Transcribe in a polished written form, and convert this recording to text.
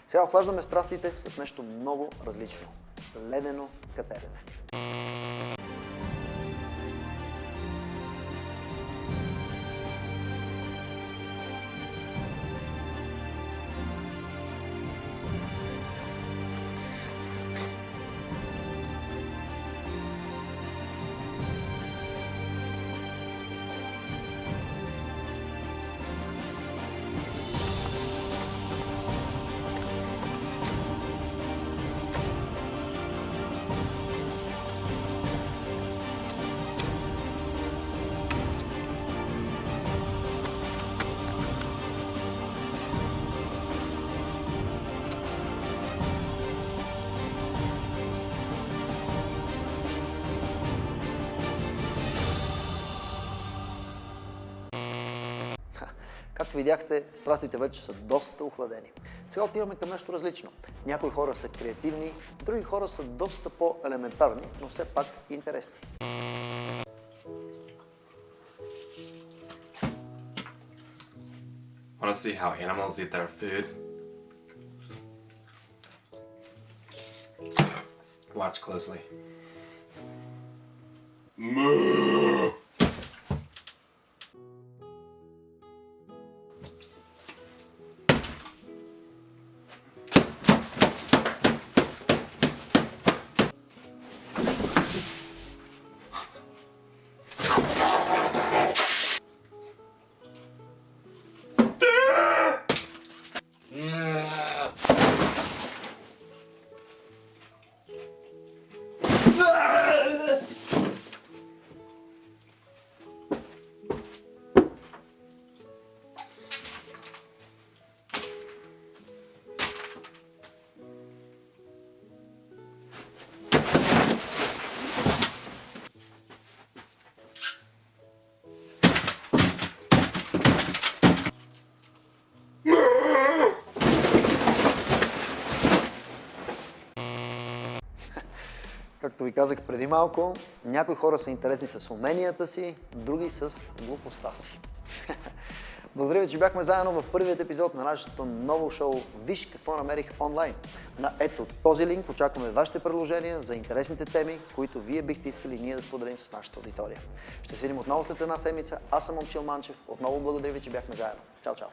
Сега охлаждаме страстите с нещо много различно. Ледено катерене. Както видяхте, страстите вече са доста охладени. Сега отиваме към нещо различно. Някои хора са креативни, други хора са доста по-елементарни, но все пак интересни. Want to see how animals eat their food? Watch closely. Moo! Както ви казах преди малко, някои хора са интересни с уменията си, други с глупостта си. Благодаря ви, че бяхме заедно в първият епизод на нашето ново шоу "Виж какво намерих онлайн". На ето този линк очакваме вашите предложения за интересните теми, които вие бихте искали ние да споделим с нашата аудитория. Ще се видим отново след една седмица. Аз съм Момчил Манчев. Отново благодаря ви, че бяхме заедно. Чао, чао!